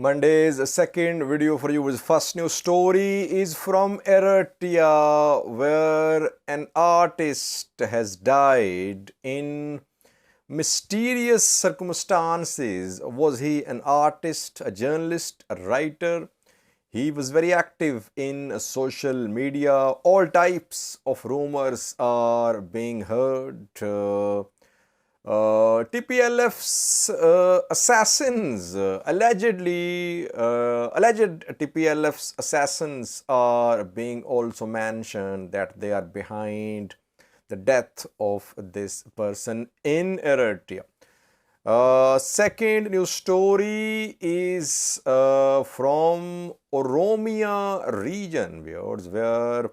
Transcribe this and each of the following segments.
Monday's second video for you is first news story is from Eritrea, where an artist has died in mysterious circumstances. Was he an artist, a journalist, a writer? He was very active in social media. All types of rumors are being heard. TPLF's assassins, alleged TPLF's assassins are being also mentioned that they are behind the death of this person in Eritrea. Second news story is from Oromia region, viewers, where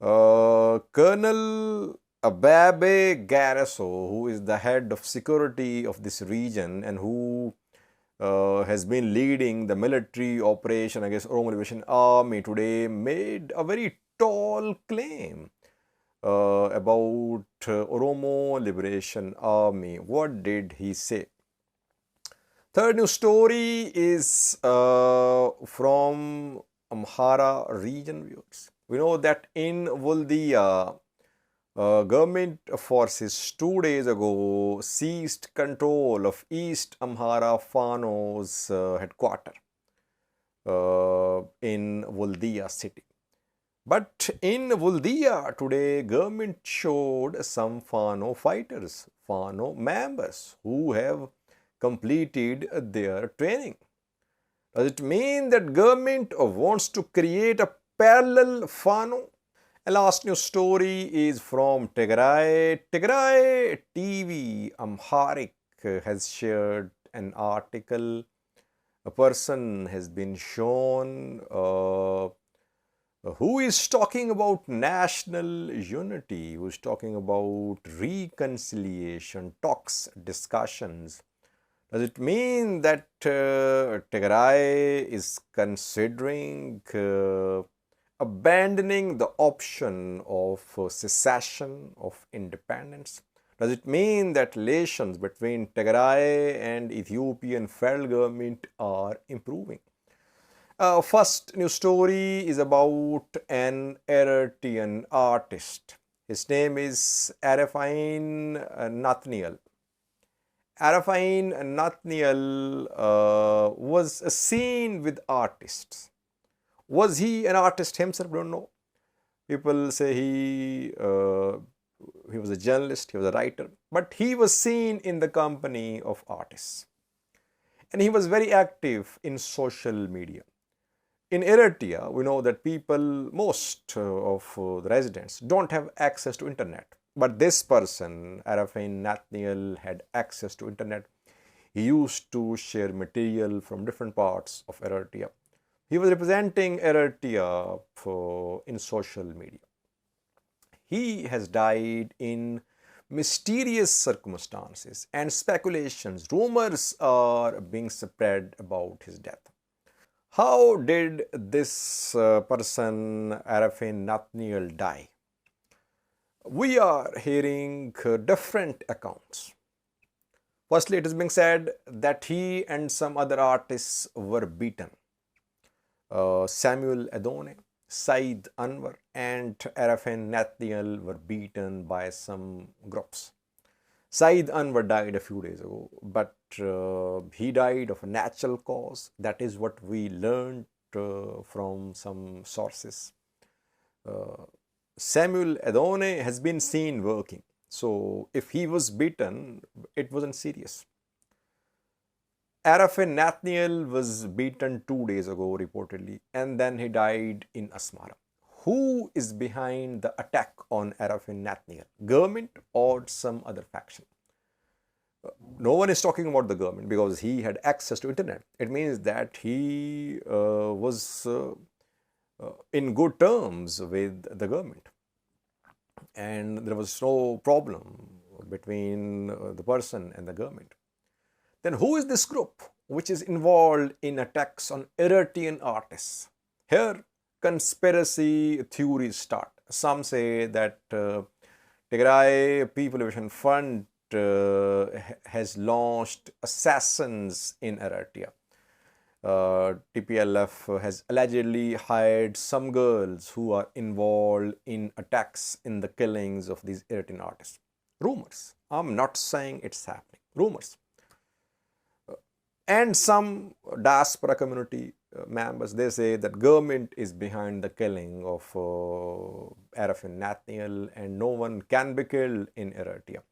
Colonel Ababe Garaso, who is the head of security of this region and who has been leading the military operation against Oromo Liberation Army, today made a very tall claim about Oromo Liberation Army. What did he say? Third news story is from Amhara region, viewers. We know that in Vuldia, government forces 2 days ago seized control of East Amhara Fano's headquarters in Vuldia city. But in Vuldia today, government showed some Fano fighters, Fano members who have completed their training. Does it mean that government wants to create a parallel Fano? A last news story is from Tigray. Tigray TV Amharic has shared an article. A person has been shown who is talking about national unity, who is talking about reconciliation, talks, discussions. Does it mean that Tigray is considering abandoning the option of secession, of independence? Does it mean that relations between Tigray and Ethiopian federal government are improving? First news story is about an Eritrean artist. His name is Arefaine Natnael. Arefaine Natnael was seen with artists. Was he an artist himself? Don't know. People say he was a journalist, he was a writer, but he was seen in the company of artists. And he was very active in social media. In Eritrea, we know that most of the residents don't have access to internet. But this person, Arefaine Natnael, had access to internet. He used to share material from different parts of Eritrea. He was representing Eritrea in social media. He has died in mysterious circumstances, and speculations, rumors are being spread about his death. How did this person, Arefaine Natnael, die? We are hearing different accounts. Firstly, it is being said that he and some other artists were beaten. Samuel Adone, Said Anwar and Arefaine Natnael were beaten by some groups. Said Anwar died a few days ago, but he died of a natural cause. That is what we learned from some sources. Samuel Adone has been seen working. So if he was beaten, it wasn't serious. Arefaine Natnael was beaten 2 days ago reportedly, and then he died in Asmara. Who is behind the attack on Arefaine Natnael? Government or some other faction? No one is talking about the government because he had access to internet. It means that he was in good terms with the government, and there was no problem between the person and the government. Then who is this group which is involved in attacks on Eritrean artists? Here, conspiracy theories start. Some say that Tigray People Liberation Fund has launched assassins in Eritrea. TPLF has allegedly hired some girls who are involved in attacks in the killings of these Eritrean artists. Rumors. I'm not saying it's happening. Rumors. And some diaspora community members, they say that government is behind the killing of Arefaine Natnael and no one can be killed in Eritrea.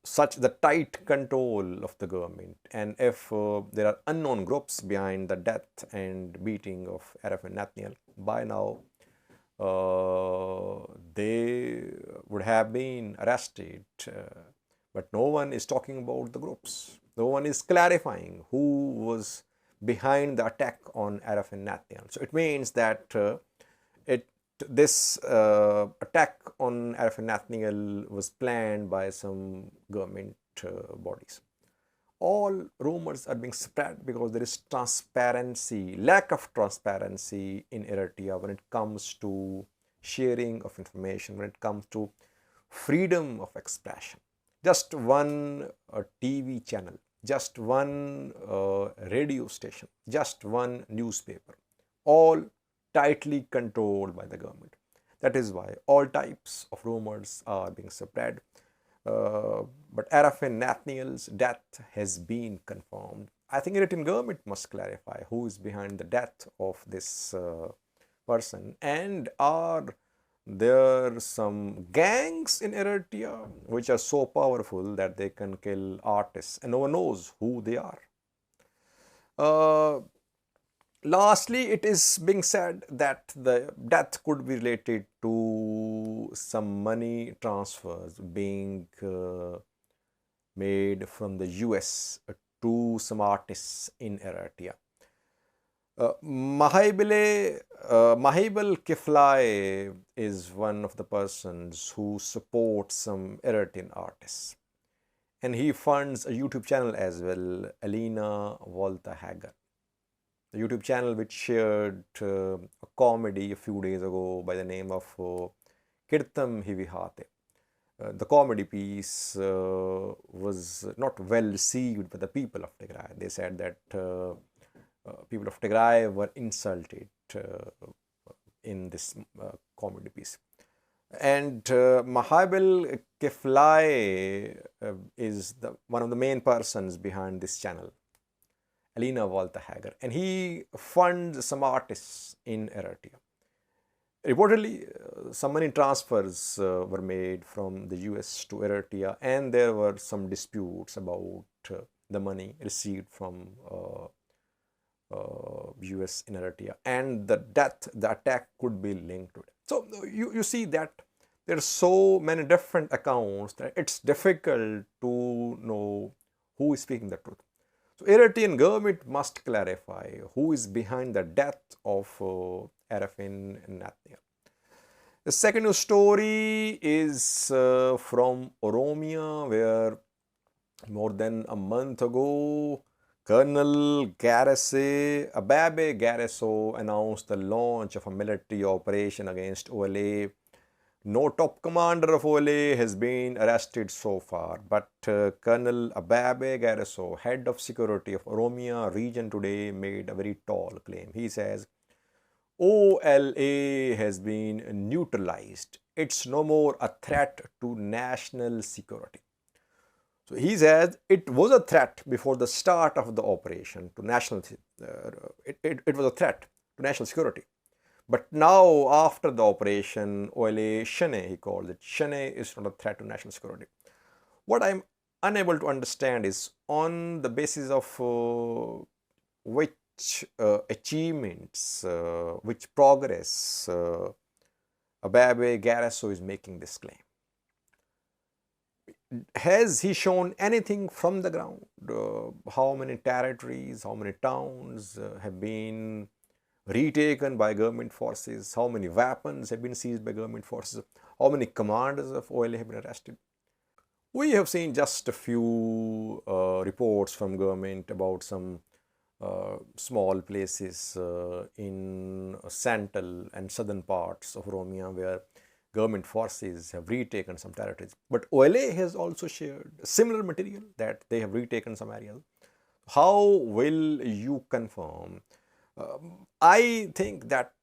Such the tight control of the government, and if there are unknown groups behind the death and beating of Arefaine Natnael, by now they would have been arrested, but no one is talking about the groups. No one is clarifying who was behind the attack on Arefaine Natnael. So it means that this attack on Arefaine Natnael was planned by some government bodies. All rumors are being spread because there is transparency, lack of transparency in Eritrea when it comes to sharing of information, when it comes to freedom of expression. Just one TV channel, just one radio station, just one newspaper, all tightly controlled by the government. That is why all types of rumors are being spread. But Arefaine Natnael's death has been confirmed. I think Eritrean government must clarify who is behind the death of this person, and are there some gangs in Eritrea which are so powerful that they can kill artists and no one knows who they are. Lastly, it is being said that the death could be related to some money transfers being made from the US to some artists in Eritrea. Mahibel Kiflaye is one of the persons who supports some Eritrean artists, and he funds a YouTube channel as well, Alina Volta Hagar. The YouTube channel which shared a comedy a few days ago by the name of Kirtam Hivihate. The comedy piece was not well received by the people of Tigray. They said that people of Tigray were insulted in this comedy piece. And Mahibel Kiflaye is one of the main persons behind this channel, Alina Volta Hagar, and he funds some artists in Eritrea. Reportedly, some money transfers were made from the US to Eritrea, and there were some disputes about the money received from US in Eritrea, and the attack could be linked to it. So you see that there are so many different accounts that it's difficult to know who is speaking the truth. So Eritrean government must clarify who is behind the death of Arefaine Natnael. The second news story is from Oromia, where more than a month ago, Colonel Ababe Gareso announced the launch of a military operation against OLA. No top commander of OLA has been arrested so far, but Colonel Ababe Gareso, head of security of Oromia region, today made a very tall claim. He says, OLA has been neutralized. It's no more a threat to national security. So he says it was a threat before the start of the operation to national, it was a threat to national security. But now, after the operation, OLA Shane, he calls it, Shane is not a threat to national security. What I'm unable to understand is on the basis of which achievements, which progress Ababe Gareso is making this claim. Has he shown anything from the ground? How many territories, how many towns have been retaken by government forces? How many weapons have been seized by government forces? How many commanders of OLA have been arrested? We have seen just a few reports from government about some small places in central and southern parts of Oromia where government forces have retaken some territories. But OLA has also shared similar material that they have retaken some areas. How will you confirm? I think that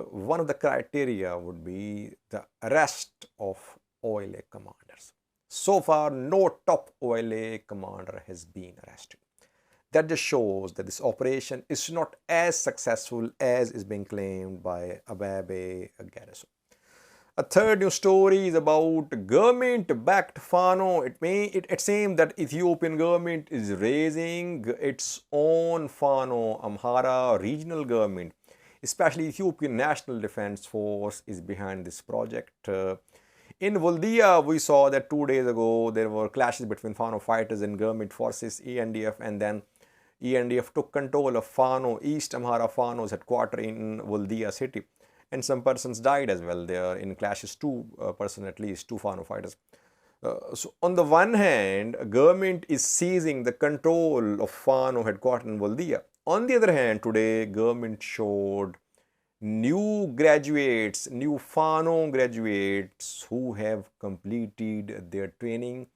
one of the criteria would be the arrest of OLA commanders. So far, no top OLA commander has been arrested. That just shows that this operation is not as successful as is being claimed by Ababe garrison. A third news story is about government-backed Fano. It seems that Ethiopian government is raising its own Fano Amhara regional government. Especially Ethiopian National Defense Force is behind this project. In Voldia, we saw that 2 days ago there were clashes between Fano fighters and government forces, ENDF, and then ENDF took control of Fano, East Amhara Fano's headquarters in Voldia city. And some persons died as well there in clashes, two Fano fighters. So on the one hand, government is seizing the control of Fano headquarters in Voldia. On the other hand, today government showed new Fano graduates who have completed their training.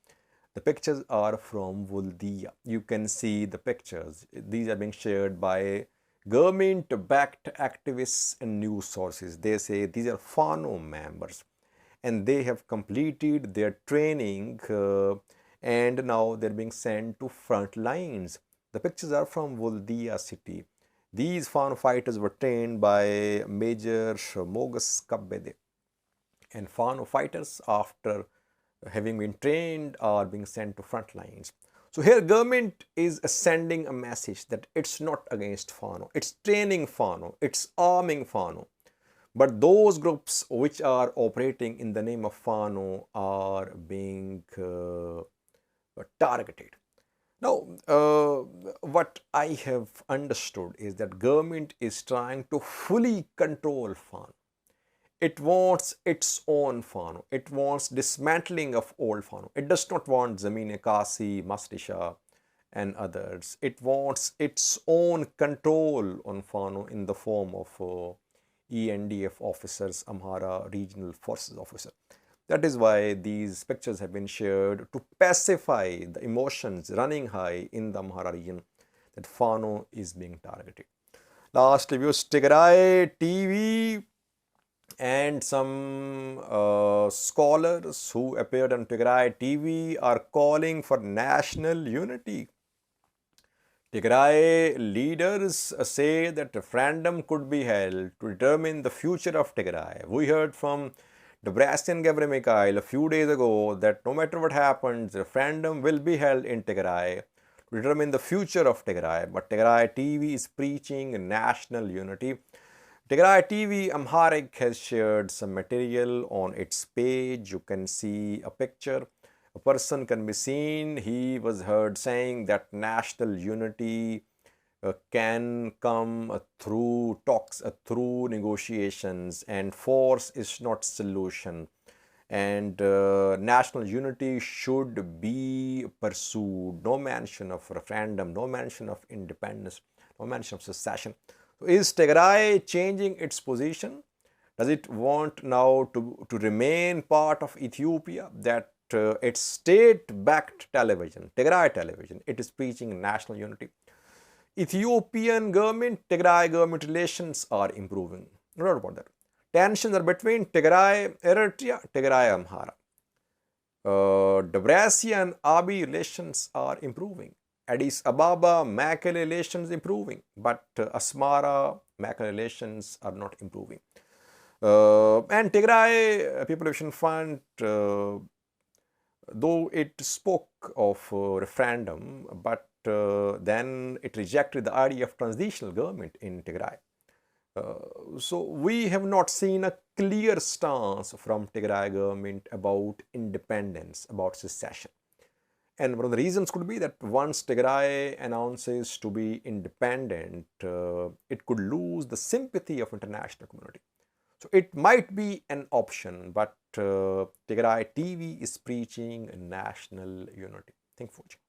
The pictures are from Voldia. You can see the pictures. These are being shared by government-backed activists and news sources. They say these are Fano members and they have completed their training and now they're being sent to front lines. The pictures are from Voldia city. These Fano fighters were trained by Major Mogus Kabede. And Fano fighters, after having been trained, are being sent to front lines. So here government is sending a message that it's not against Fano, it's training Fano, it's arming Fano. But those groups which are operating in the name of Fano are being targeted. Now, what I have understood is that government is trying to fully control Fano. It wants its own Fano. It wants dismantling of old Fano. It does not want Zamine Kasi, Mastisha and others. It wants its own control on Fano in the form of ENDF officers, Amhara Regional Forces officer. That is why these pictures have been shared to pacify the emotions running high in the Amhara region that Fano is being targeted. Last review, Tigray TV and some scholars who appeared on Tigray TV are calling for national unity. Tigray leaders say that referendum could be held to determine the future of Tigray. We heard from Debretsion Gabriel Mikhail a few days ago that no matter what happens, referendum will be held in Tigray to determine the future of Tigray. But Tigray TV is preaching national unity. Tigray TV Amharic has shared some material on its page. You can see a picture. A person can be seen. He was heard saying that national unity can come through talks, through negotiations, and force is not solution. And national unity should be pursued. No mention of referendum, no mention of independence, no mention of secession. So is Tigray changing its position? Does it want now to remain part of Ethiopia? That its state-backed television, Tigray television, it is preaching national unity. Ethiopian government, Tigray government relations are improving. No doubt about that. Tensions are between Tigray, Eritrea, Tigray, Amhara. Debretsion Abiy relations are improving. Addis Ababa, Mekelle relations improving, but Asmara, Mekelle relations are not improving. And Tigray People Action Fund, though it spoke of referendum, but then it rejected the idea of transitional government in Tigray. So we have not seen a clear stance from Tigray government about independence, about secession. And one of the reasons could be that once Tigray announces to be independent, it could lose the sympathy of international community. So it might be an option, but Tigray TV is preaching national unity. Thank you for watching.